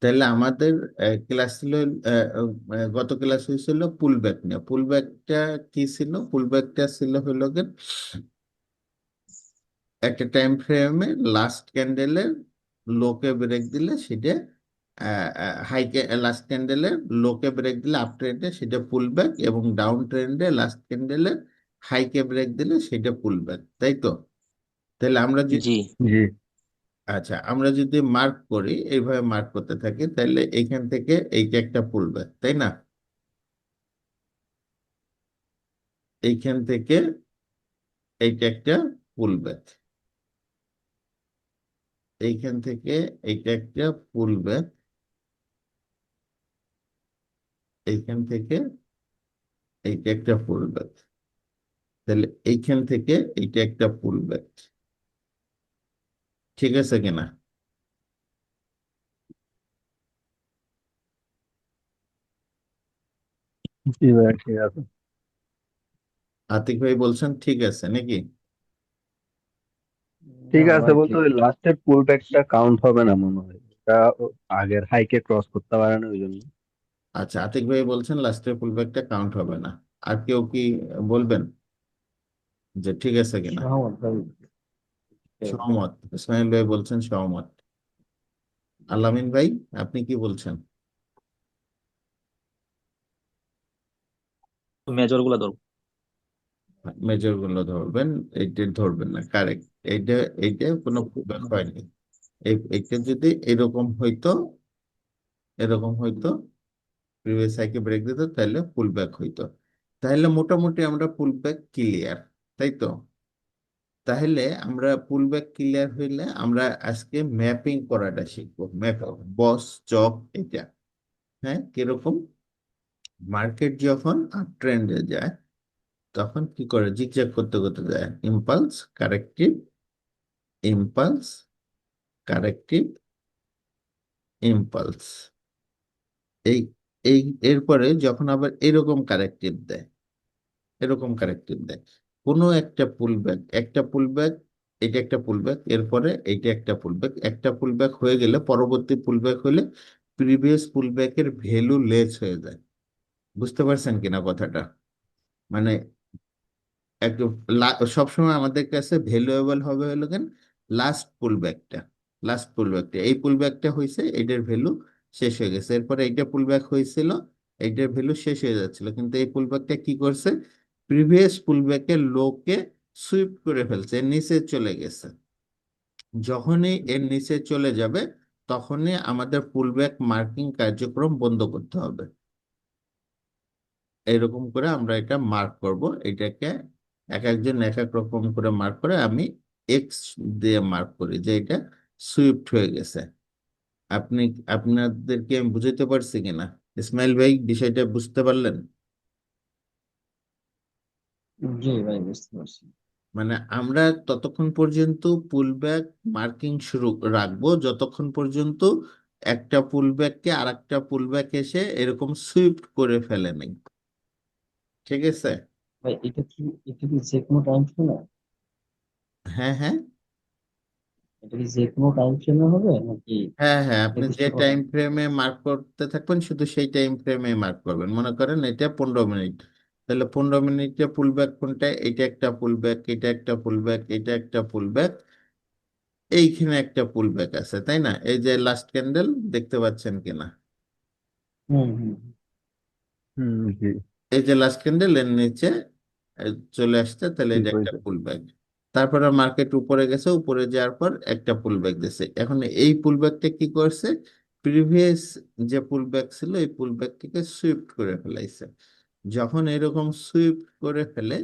তাহলে আমাদের ক্লাস ছিল, গত ক্লাস হয়েছিল পুল ব্যাক নিয়ে। পুল ব্যাকটা কি ছিল? পুল ব্যাকটা ছিল হলো গিয়ে একটা টাইম ফ্রেমে লাস্ট ক্যান্ডেলের লোকে ব্রেক দিলে সেটা হাই, লাস্ট ক্যান্ডেলের লোকে ব্রেক দিলে আপ ট্রেন্ডে সেটা পুল ব্যাক, এবং ডাউন ট্রেন্ডে লাস্ট ক্যান্ডেলের হাইকে ব্রেক দিলে সেটা পুল ব্যাক, তাই তো? তাহলে আমরা যদি, জি। জি, আচ্ছা, আমরা যদি মার্ক করি, এইভাবে মার্ক করতে থাকি, তাহলে এইখান থেকে এইটা একটা পুল ব্যাক, তাই না? এইখান থেকে এইটা একটা পুল ব্যাক, এইখান থেকে এইটা একটা পুল ব্যাক, এইখান থেকে এইটা একটা পুল ব্যাক, তাহলে এইখান থেকে এইটা একটা পুল ব্যাক। ঠিক আছে কিনা? জি ভাই, ঠিক আছে। আতিক ভাই বলছেন ঠিক আছে নাকি? ঠিক না আছে ভাই, বলতে ঠিক। ওই লাস্টের পুল ব্যাকটা কাউন্ট হবে না মনে হয়, এটা আগের হাইকে ক্রস করতে পারে না ওই জন্য। আচ্ছা, আতিক ভাই বলছেন লাস্টের পুল ব্যাকটা কাউন্ট হবে না। আর কেউ কি বলবেন যে ঠিক আছে কিনা? সহমত ভাই। সহমত। ইসমাইল ভাই বলছেন সহমত। আলামিন ভাই, আপনি কি বলছেন? মেজর গুলা ধরবো। মেজর গুলো ধরবেন, এইটা ধরবেন না, কারেক্ট। এইটা, এইটা কোনো পুলব্যাক হয়নি। এইটা যদি এরকম হইতো, এরকম হইতো, প্রিভিয়াস হাইকে ব্রেক দিত, তাহলে পুল ব্যাক হইতো। তাহলে মোটামুটি আমরা পুল ব্যাক ক্লিয়ার, তাই তো? তাহলে আমরা পুল ব্যাক ক্লিয়ার হইলে আমরা আজকে ম্যাপিং করাটা শিখবো। ম্যাপ, বস, চক, এটা। হ্যাঁ, কিরকম? মার্কেট যখন আপ ট্রেন্ডে যায় তখন কি করে? জিগজ্যাগ করতে করতে যায়, impulse, corrective, impulse, corrective, impulse. এই এই এরপরে যখন আবার এরকম কারেক্টিভ দেয়, এরকম কারেক্টিভ দেয়, কোনো একটা পুল ব্যাক, একটা পুল ব্যাক, এটা একটা পুল ব্যাক, এরপরে এইটা একটা পুল ব্যাক, একটা পুল ব্যাক হয়ে গেলে পরবর্তী পুল ব্যাক হলে প্রিভিয়াস পুল ব্যাকের ভ্যালু লেস হয়ে যায়। বুঝতে পারছেন কিনা কথাটা? মানে একদম সবসময় আমাদের কাছে ভ্যালুয়েবল হবে হলো কেন? লাস্ট পুল ব্যাকটা, লাস্ট পুল ব্যাকটা, এই পুল ব্যাকটা হয়েছে, এইটার ভ্যালু শেষ হয়ে গেছে, এরপরে এইটা পুল ব্যাক হয়েছিল, এইটার ভ্যালু শেষ হয়ে যাচ্ছিল, কিন্তু এই পুল ব্যাকটা কি করছে? প্রিভিয়াস পুল ব্যাকের লোকে সুইপ করে ফেলছে, এর নিচে চলে গেছে। যখনই এর নিচে চলে যাবে তখনই আমাদের পুল ব্যাক মার্কিং কার্যক্রম বন্ধ করতে হবে। এরকম করে আমরা এটা মার্ক করব। এটাকে এক একজন এক এক রকম করে মার্ক করে, আমি এক্স দিয়ে মার্ক করি যে এটা সুইফট হয়ে গেছে। আপনি, আপনাদেরকে আমি বুঝাইতে পারছি কিনা? ইসমাইল ভাই, বিষয়টা বুঝতে পারলেন? জি ভাই, বুঝতে পারছি। মানে আমরা ততক্ষণ পর্যন্ত পুলব্যাক মার্কিং শুরু রাখবো যতক্ষণ পর্যন্ত একটা পুলব্যাককে আর একটা পুলব্যাক এসে এরকম সুইফট করে ফেলে নাই। ঠিক আছে? ভাই, এটা কি যে কোনো টাইম ফ্রেমে? হ্যাঁ, হ্যাঁ, এটা কি যে কোনো টাইম ফ্রেমে হবে নাকি হ্যাঁ, হ্যাঁ, আপনি নির্দিষ্ট যে কোনো? টাইম ফ্রেমে মার্ক করতে থাকবেন শুধু সেই টাইম ফ্রেমে মার্ক করবেন। মনে করেন এটা 15 মিনিট, তাহলে 15 মিনিটে পুল ব্যাক কোনটা? এটা একটা পুল ব্যাক, এটা একটা পুল ব্যাক, এটা একটা পুল ব্যাক, এইখানে একটা পুল ব্যাক আছে, তাই না? এই যে লাস্ট ক্যান্ডেল, দেখতে পাচ্ছেন কিনা? হুম, হুম। জি। এই যে লাস্ট ক্যান্ডেল, এর নিচে চলে আসছে, তাহলে ঠিক এটা একটা হয়েছে। পুল ব্যাক। তারপরে মার্কেট উপরে গেছে, উপরে যাওয়ার পর একটা পুল ব্যাক দিছে। এখন এই পুল ব্যাকটা কি করছে? প্রিভিয়াস যে পুল ব্যাক ছিল এই পুল ব্যাকটিকে সুইফট করে ফেলাইছে। যখন এরকম সুইফট করে ফেলে,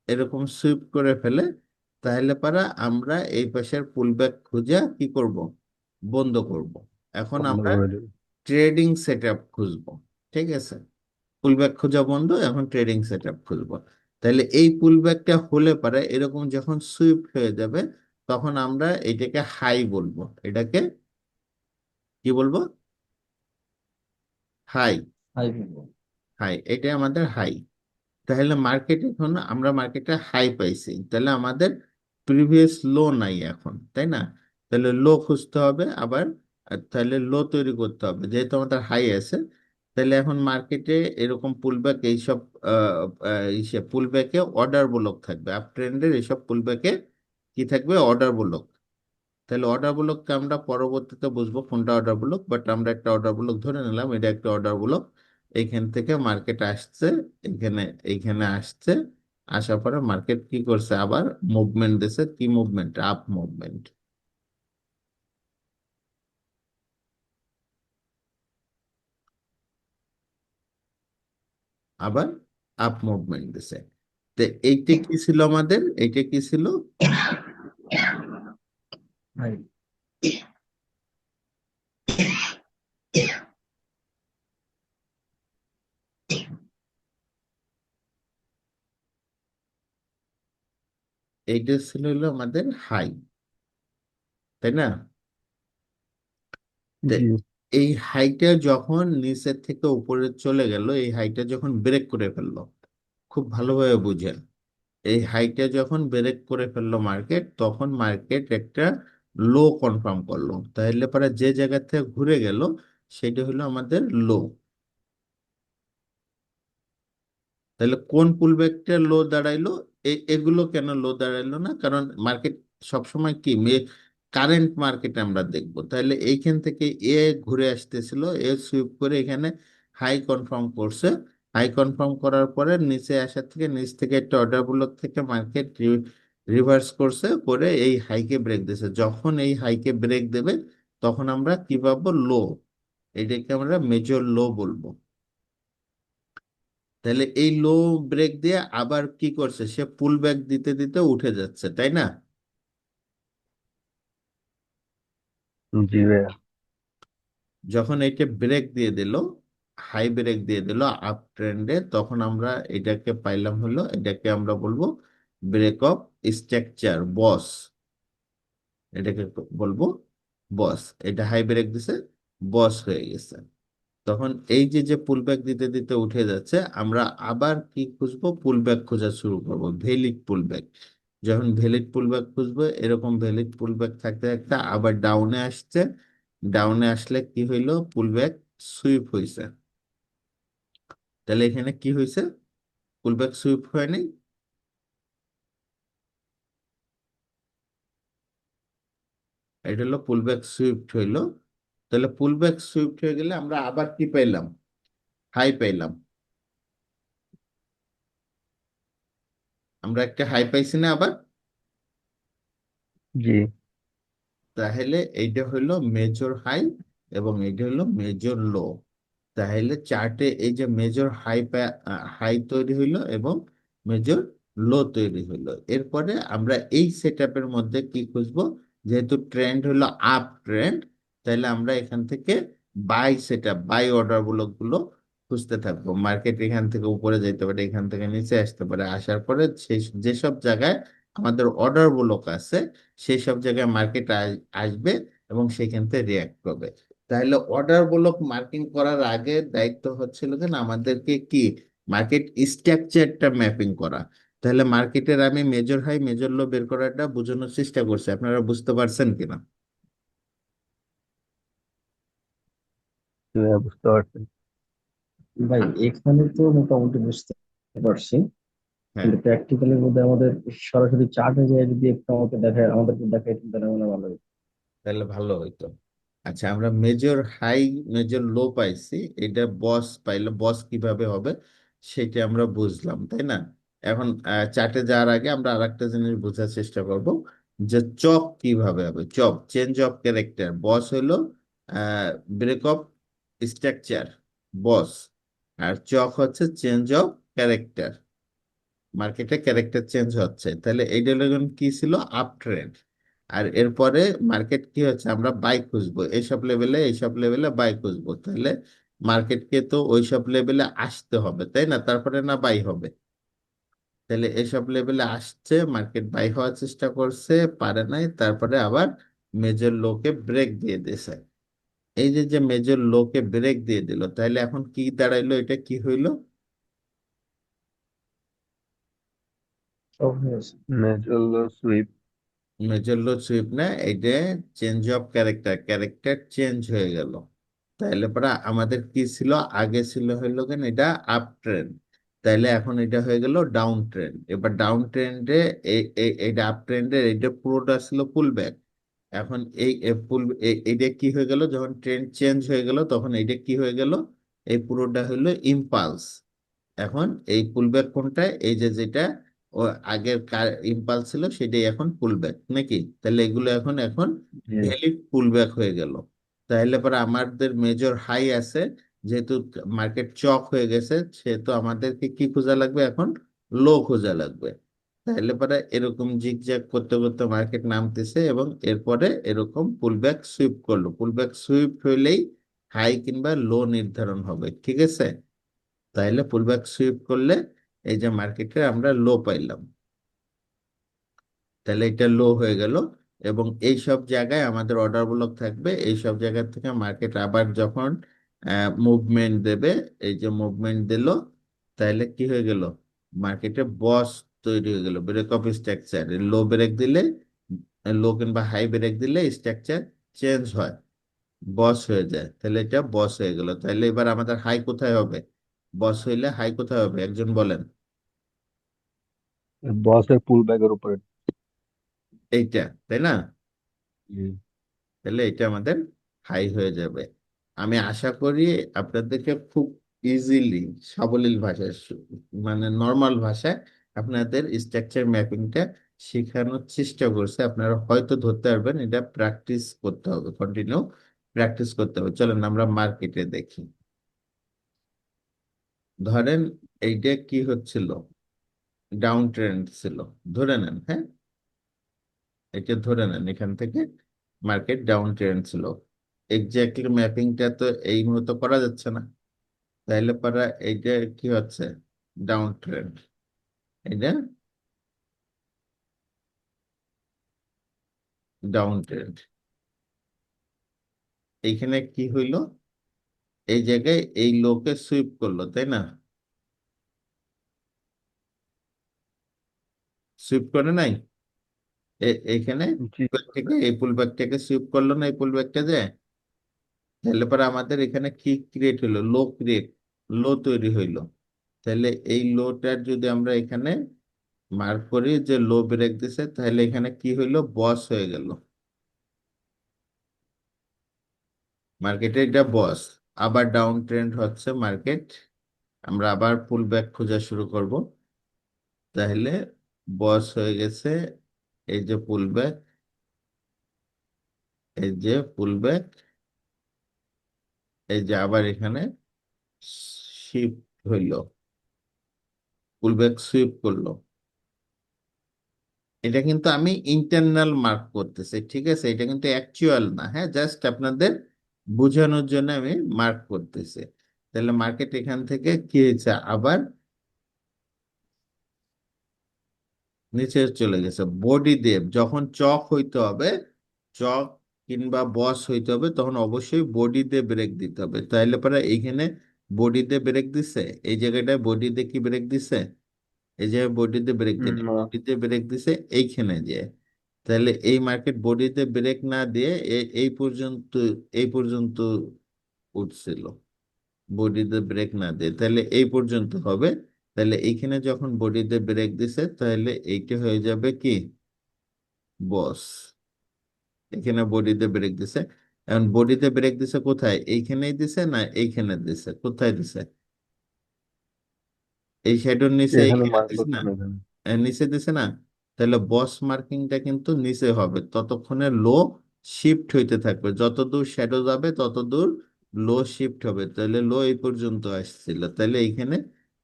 এরকম সুইফট করে ফেলে, তাহলে পারা আমরা এই পাশের পুল ব্যাক খুঁজে কি করব? বন্ধ করব। এখন বন্ধ আমরা করে দেবে। ট্রেডিং সেট আপ খুঁজবো। ঠিক আছে? পুলব্যাক খোঁজা বন্ধ, এখন ট্রেডিং সেট আপ খুলবো। তাহলে এই পুলব্যাকটা হলে পারে এরকম যখন সুইফট হয়ে যাবে তখন আমরা এটাকে হাই বলবো। এটাকে কি বলবো? হাই। হাই বলবো। হাই, এটা আমাদের হাই। তাহলে মার্কেট, এখন আমরা মার্কেটে হাই পাইছি, তাহলে আমাদের প্রিভিয়াস লো নাই এখন, তাই না? তাহলে লো খুঁজতে হবে আবার। আর তাহলে লো তৈরি করতে হবে, যেহেতু আমাদের হাই আছে। তাহলে এখন মার্কেটে এরকম পুলব্যাক এইসব পুলব্যাকে অর্ডার ব্লক থাকবে, আপ ট্রেন্ডের এইসব পুলব্যাকে কি থাকবে, অর্ডার ব্লক। তাহলে অর্ডার ব্লককে আমরা পরবর্তীতে বুঝবো কোনটা অর্ডার ব্লক, বাট আমরা একটা অর্ডার ব্লক ধরে নিলাম, এটা একটা অর্ডার ব্লক। এইখান থেকে মার্কেট আসছে, এখানে এইখানে আসছে, আসার পরে মার্কেট কি করছে, আবার মুভমেন্ট দিছে, কি মুভমেন্ট, আপ মুভমেন্ট। আবার আপ মুভমেন্ট দিছে। তো এইটা কি ছিল আমাদের, এইটা কি ছিল, ভাই এইটা ছিল হলো আমাদের হাই, তাই না? তো জি। এই হাইটা যখন নিচের থেকে উপরে চলে গেল, এই হাইটা যখন ব্রেক করে ফেললো, খুব ভালোভাবে বুঝেন, এই হাইটা যখন ব্রেক করে ফেললো মার্কেট, তখন মার্কেট একটা লো কনফার্ম করলো। তাহলে পরে যে জায়গা থেকে ঘুরে গেল, সেটা হলো আমাদের লো। তাহলে কোন পুলব্যাকটা লো দাঁড়াইলো, এগুলো কেন লো দাঁড়াইলো না? কারণ মার্কেট সবসময় কি, কারেন্ট মার্কেটে আমরা দেখবো। তাহলে এইখান থেকে এ ঘুরে আসতেছিল, এ সুইপ করে এখানে হাই কনফার্ম করছে। হাই কনফার্ম করার পরে নিচে আসার থেকে, নিচ থেকে একটা অর্ডার ব্লক থেকে মার্কেট রিভার্স করছে, করে এই হাইকে ব্রেক দিয়েছে। যখন এই হাইকে ব্রেক দেবে, তখন আমরা কি পাবো, লো। এটাকে আমরা মেজর লো বলবো। তাহলে এই লো ব্রেক দিয়ে আবার কি করছে, সে পুল ব্যাক দিতে দিতে উঠে যাচ্ছে, তাই না? জি ভাইয়া। যখন এইটা ব্রেক দিয়ে দিল, হাই ব্রেক দিয়ে দিল আপ ট্রেন্ডে, তখন আমরা এটাকে পাইলাম হলো, এটাকে আমরা বলবো ব্রেক অফ স্ট্রাকচার, বস। এটাকে বলবো বস। এটা হাই ব্রেক দিছে, বস হয়ে গেছে। তখন এই যে যে পুলব্যাক দিতে দিতে উঠে যাচ্ছে, আমরা আবার কি খুঁজবো, পুলব্যাক খোঁজা শুরু করব, ভেলিড পুলব্যাক। যখন ভ্যালিড পুলব্যাক খুঁজবো, এরকম ভ্যালিড পুলব্যাক থাকতে থাকতে আবার ডাউনে আসছে। ডাউনে আসলে কি হইলো, পুলব্যাক সুইপ হইছে। তাহলে এখানে কি হয়েছে, পুলব্যাক সুইপ হয়নি, এটা হলো পুলব্যাক সুইফট হইলো। তাহলে পুলব্যাক সুইফট হয়ে গেলে আমরা আবার কি পাইলাম, হাই পাইলাম। আমরা একটা হাই পাইছি না আবার? জি। তাহলে এইটা হইলো মেজর হাই, এবং এইটা হইলো মেজর লো। তাহলে চার্টে এই যে মেজর হাই, হাই তৈরি হইলো এবং মেজর লো তৈরি হইলো। এরপরে আমরা এই সেট আপের মধ্যে কি খুঁজবো, যেহেতু ট্রেন্ড হলো আপ ট্রেন্ড, তাহলে আমরা এখান থেকে by set up, by order গুলো খুঁজতে থাকবো। মার্কেট এখান থেকে উপরে যেতে পারে, এখান থেকে নিচে আসতে পারে, আসার পরে সেই যেসব জায়গায় আমাদের অর্ডার ব্লক আছে, সেই সব জায়গায় মার্কেট আসবে এবং সেখান থেকে রিয়াক্ট করবে। তাহলে অর্ডার ব্লক মার্কিং করার আগে দায়িত্ব হচ্ছিল যে আমাদেরকে কি, মার্কেট স্ট্রাকচারটা ম্যাপিং করা। তাহলে মার্কেটের আমি মেজর হাই মেজর লো বের করাটা বোঝানোর চেষ্টা করছি, আপনারা বুঝতে পারছেন কিনা? জি ভাইয়া, বুঝতে পারছেন। ভাই এখানে তো মোটামুটি বুঝতে পারছি, হ্যাঁ, কিন্তু প্র্যাকটিক্যালি মধ্যে আমাদের সরাসরি চার্টে যায় যদি একটু আমাদেরকে দেখায় তাহলে মনে হয় ভালো হতো। তাহলে ভালো হইতো। আচ্ছা, আমরা মেজর হাই মেজর লো পাইছি, এটা বস পাইলে বস কিভাবে হবে সেটা আমরা বুঝলাম, তাই না? এখন চার্টে যাওয়ার আগে আমরা আরেকটা জিনিস বোঝার চেষ্টা করব, যে চক কিভাবে হবে। চক, চেঞ্জ অফ ক্যারেক্টার, বস হলো ব্রেক অফ স্ট্রাকচার, বস। আর চক হচ্ছে চেঞ্জ অফ ক্যারেক্টার, মার্কেটে ক্যারেক্টার চেঞ্জ হচ্ছে। তাহলে এই ডেলিগন কি ছিল, আপ ট্রেন্ড। আর এরপরে মার্কেট কি হচ্ছে, আমরা বাই খুঁজবো, এইসব লেভেলে এইসব লেভেলে বাই খুঁজবো। তাহলে মার্কেটকে তো ওইসব লেভেলে আসতে হবে, তাই না? তারপরে না বাই হবে। তাহলে এইসব লেভেলে আসছে, মার্কেট বাই হওয়ার চেষ্টা করছে, পারে নাই, তারপরে আবার মেজর লোকে ব্রেক দিয়ে দিয়েছে। এই যে যে মেজর লোকে ব্রেক দিয়ে দিল, তাহলে এখন কি দাঁড়াইলো, এটা কি হইলো, সব হয়েছে। Major sweep. মেজর লো সুইপ না, এটা change of character, character change হয়ে গেল। তাইলে পরে আমাদের কি ছিল, আগে ছিল হইলো কেন এটা আপ ট্রেন্ড, তাইলে এখন এটা হয়ে গেল ডাউন ট্রেন্ড। এবার ডাউন ট্রেন্ডে এইটা আপ ট্রেন্ডের এইটা পুরোটা ছিল পুল ব্যাক। এখন পুল এইটা কি হয়ে গেল, যখন ট্রেন্ড চেঞ্জ হয়ে গেল তখন এইটা কি হয়ে গেল, এই পুরোটা হলো ইম্পালস। এখন এই পুলব্যাক কোনটা, এই যে যেটা ও আগের ইম্পালস ছিল সেটাই এখন পুলব্যাক নাকি, তাহলে এগুলো এখন এখন জি। ভ্যালিড পুলব্যাক হয়ে গেল। তাহলে পরে আমাদের মেজর হাই আছে, যেহেতু মার্কেট চক হয়ে গেছে সেহেতু আমাদেরকে কি খোঁজা লাগবে এখন, লো খোঁজা লাগবে। তাহলে পরে এরকম জিগজ্যাগ করতে করতে মার্কেট নামতেছে এবং এরপরে এরকম পুলব্যাক সুইপ করলো, পুলব্যাক সুইপ হইলেই হাই কিংবা লো নির্ধারণ হবে, ঠিক আছে। তাইলে পুলব্যাক সুইপ করলে এই যে মার্কেটে আমরা লো পাইলাম, তাহলে এটা লো হয়ে গেল। এবং এই সব জায়গায় আমাদের অর্ডার ব্লক থাকবে, এই সব জায়গা থেকে মার্কেট আবার যখন মুভমেন্ট দেবে, এই যে মুভমেন্ট দিল, তাহলে কি হয়ে গেল, মার্কেটে বস তৈরি হয়ে গেল, break of structure. Low break দিলে, লো কিংবা হাই ব্রেক দিলে স্ট্রাকচার চেঞ্জ হয়, বস হয়ে যায়, তাহলে এটা বস হয়ে গেল। তাহলে এবার আমাদের হাই কোথায় হবে, বস হইলে হাই কোথায় হবে একজন বলেন। বসের পুল ব্যাগের উপরে। এইটা, তাই না, জি। তাহলে এটা আমাদের হাই হয়ে যাবে। আমি আশা করি আপনাদেরকে খুব ইজিলি সাবলীল ভাষায় মানে নর্মাল ভাষায় আপনাদের স্ট্রাকচার ম্যাপিংটা শেখানোর চেষ্টা করছে, আপনারা হয়তো ধরতে পারবেন। এটা প্র্যাকটিস করতে হবে, কন্টিনিউ প্র্যাকটিস করতে হবে। চলেন আমরা মার্কেটে দেখি। ধরেন এইটা কি হচ্ছিল, ডাউন ট্রেন্ড ছিল, ধরে নেন, হ্যাঁ, এটা ধরে নেন এখান থেকে মার্কেট ডাউন ট্রেন্ড ছিল। এক্স্যাক্টলি ম্যাপিংটা তো এই মুহূর্তে করা যাচ্ছে না, তাইলে পারা এইটা কি হচ্ছে, ডাউন ট্রেন্ড, এটা ডাউন ট্রেন্ড। এইখানে কি হইলো, এই জায়গায় এই লোকে সুইপ করলো, তাই না, সুইপ করে নাই, এইখানে জি। থেকে এই পুল ব্যাকটাকে সুইপ করলো না, এই পুল ব্যাকটা যায়, তাহলে পরে আমাদের এখানে কি ক্রিয়েট হইলো, লো ক্রিয়েট, লো তৈরি হইলো। তাহলে এই লোটার যদি আমরা এখানে মার্ক করি যে লো ব্রেক দিছে, তাহলে এখানে কি হইলো, বস হয়ে গেল, মার্কেটে এটা বস। আবার ডাউন ট্রেন্ড হচ্ছে মার্কেট, আমরা আবার পুল ব্যাক খোঁজা শুরু করব। তাহলে বস হয়ে গেছে, এই যে পুল ব্যাক, এই যে পুল ব্যাক, এই যে আবার এখানে শিফট হইলো, পুল ব্যাক সুইপ করলো। এটা কিন্তু আমি ইন্টারনাল মার্ক করতেছি, ঠিক আছে, এটা কিন্তু অ্যাকচুয়াল না, হ্যাঁ, জাস্ট আপনাদের বোঝানোর জন্য আমি মার্ক করতেছি। তাহলে মার্কেট এখান থেকে কি হয়েছে, আবার নিচে চলে গেছে। বডি দিয়ে যখন চক হইতে হবে, চক কিংবা বস হইতে হবে, তখন অবশ্যই বডি দিয়ে ব্রেক দিতে হবে। তাইলে পরে এইখানে বডি দিয়ে ব্রেক দিছে, এই জায়গাটায় বডি দিয়ে কি ব্রেক দিছে, এই জায়গায় বডি দিয়ে ব্রেক দিন, না। বডি দিয়ে ব্রেক দিছে এইখানে যে, তাহলে এই মার্কেট বডিতে ব্রেক না দিয়ে এই পর্যন্ত উঠছিল, বডিতে ব্রেক না দিয়ে, তাহলে এই পর্যন্ত হবে। তাহলে এইখানে যখন বডিতে ব্রেক দিছে, তাহলে এইটা হয়ে যাবে কি, বস। এখানে বডিতে ব্রেক দিছে, এখন বডিতে ব্রেক দিছে কোথায়, এইখানেই দিছে না এইখানে দিছে, কোথায় দিছে, এই শ্যাডোর নিচে এখানে এইখানে মার্ক দিছে না, করছেন এখানে। নিচে দিছে না। তাহলে বস মার্কিংটা কিন্তু নিচে হবে, ততক্ষণে লো শিফট হইতে থাকবে, যতদূর শ্যাডো যাবে ততদূর লো শিফট হবে। তাহলে লো এই পর্যন্ত আসছিল, তাহলে এইখানে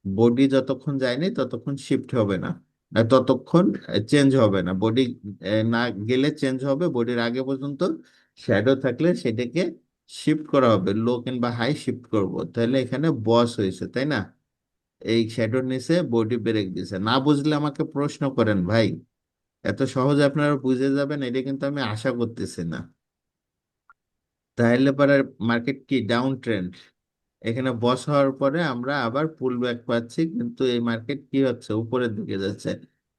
বডি যতক্ষণ যায়নি ততক্ষণ শিফট হবে না, ততক্ষণ চেঞ্জ হবে না, বডি না গেলে চেঞ্জ হবে, বডির আগে পর্যন্ত শ্যাডো থাকলে সেটাকে শিফট করা হবে, লো কিংবা হাই শিফট করব, তাহলে এখানে বস হয়েছে, তাই না। এই শ্যাডোর নিচে বডি ব্রেক দিছে, না বুঝলে আমাকে প্রশ্ন করেন ভাই, এত সহজে আপনারা বুঝে যাবেন এটা কিন্তু আমি আশা করতেছি না। তাহলে পরে মার্কেট কি ডাউন ট্রেন্ড, এখানে বস হওয়ার পরে আমরা আবার পুল ব্যাক পাচ্ছি, কিন্তু এই মার্কেট কি হচ্ছে, উপরের দিকে যাচ্ছে,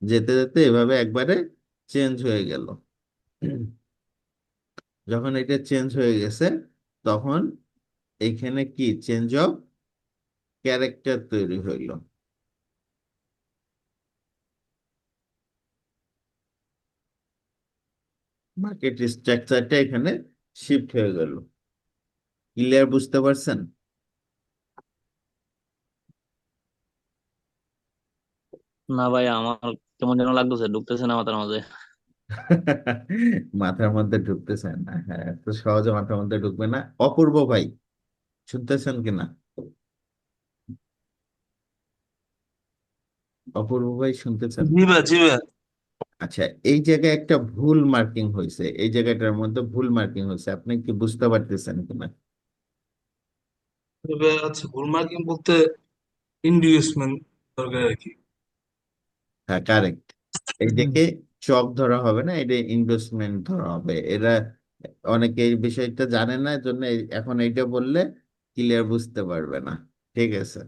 যেতে যেতে এভাবে একবারে চেঞ্জ হয়ে গেল। যখন এটা চেঞ্জ হয়ে গেছে তখন এইখানে কি চেঞ্জ অফ ক্যারেক্টার তৈরি হইল। মার্কেট স্ট্রাকচারটা এখানে শিফট হয়ে গেল। ক্লিয়ার, বুঝতে পারছেন? না ভাই, আমার কেমন যেন লাগতেছে, ঢুকতেছে না মাথার মাঝে। মাথার মধ্যে ঢুকতেছে না, হ্যাঁ, তো সহজে মাথার মধ্যে ঢুকবে না। অপূর্ব ভাই, শুনতেছেন কিনা? অপূর্ব ভাই শুনতেছেন? জি ভাই, জি ভাই। আচ্ছা, এই জায়গায় একটা ভুল মার্কিং হয়েছে, এই জায়গাটার মধ্যে ভুল মার্কিং হয়েছে, আপনি কি বুঝতে পারতেছেন কিনা? তবে আচ্ছা, ভুল মার্কিং বলতে ইনভেস্টমেন্ট দরকার আর কি। হ্যাঁ, কারেক্ট। এইটাকে চক ধরা হবে না, এটা ইনভেস্টমেন্ট ধরা হবে। এরা অনেকে এই বিষয়টা জানে না, জন্য এখন এইটা বললে ক্লিয়ার বুঝতে পারবে না। ঠিক আছে,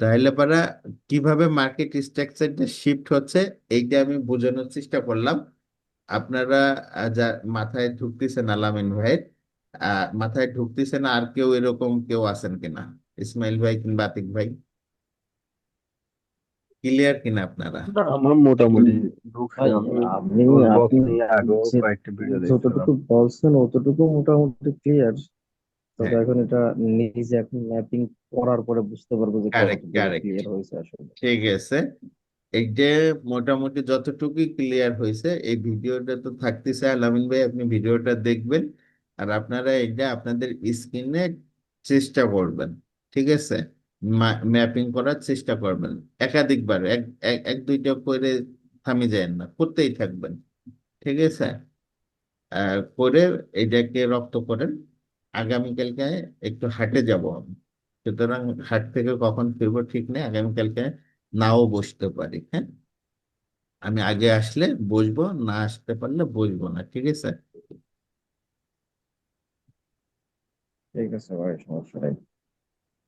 তাহলে পারা কিভাবে মার্কেট স্ট্রাকচারটা শিফট হচ্ছে এইটা আমি বোঝানোর চেষ্টা করলাম। আপনারা যা মাথায় ঢুকতেছে না, আলামিন ভাই মাথায় ঢুকতেছে না, আর কেউ এরকম কেউ আছেন কিনা? ইসমাইল ভাই কিংবা আতিক ভাই, ক্লিয়ার কিনা আপনারা? না, আমার মোটামুটি ঢুকছে। ভাই আমি আমি টুল বক্স আপনি নিয়ে আগেও যে কয়েকটা ভিডিও দেখছিলাম। যতটুকু বলছেন অতটুকু মোটামুটি ক্লিয়ার। তবে হ্যাঁ, এখন এটা নিজে এখন ম্যাপিং করার পরে বুঝতে পারবো যে কারেক্ট কতটুকু কারেক্ট, ক্লিয়ার হয়েছে আসলে। ঠিক আছে। এই যে মোটামুটি যতটুকুই ক্লিয়ার হয়েছে, এই ভিডিওটা তো থাকতেছে, আলামিন ভাই আপনি ভিডিওটা দেখবেন, আর আপনারা এটা আপনাদের স্ক্রিনে চেষ্টা করবেন। ঠিক আছে, ম্যাপিং করার চেষ্টা করবেন একাধিকবার, এক এক এক দুইটা করে থামি যায় না, করতেই থাকবেন। ঠিক আছে, করে এটাকে রপ্ত করেন। আগামীকালকে একটু হাটে যাব আমি, সুতরাং হাট থেকে কখন ফিরবো ঠিক নেই, আগামীকালকে নাও বসতে পারি। হ্যাঁ, আমি আগে আসলে বসবো, না আসতে পারলে বসবো না। ঠিক আছে, ঠিক আছে ভাই, সমস্যা নেই।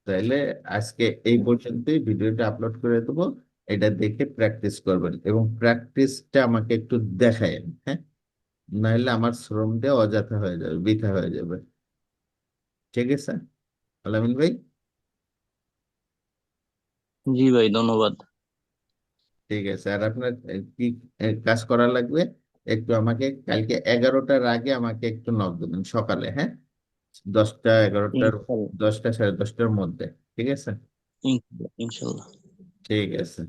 তাহলে আজকে এই পর্যন্তই, ভিডিওটা আপলোড করে দেবো। এটা দেখে প্র্যাকটিস করবেন এবং প্র্যাকটিসটা আমাকে একটু দেখায়েন। হ্যাঁ, নাহলে আমার শ্রমটা অযথা হয়ে যাবে, বৃথা হয়ে যাবে। ঠিক আছে আলামিন ভাই? জি ভাই, ধন্যবাদ। ঠিক আছে, আর আপনার কি কাজ করা লাগবে, একটু আমাকে কালকে 11টার আগে আমাকে একটু নক দেবেন সকালে। হ্যাঁ, 10টা 11টার, ইনশাল্লাহ। 10টা সাড়ে 10টার মধ্যে। ঠিক আছে, ইনশাল্লাহ, ইনশাল্লাহ। ঠিক আছে।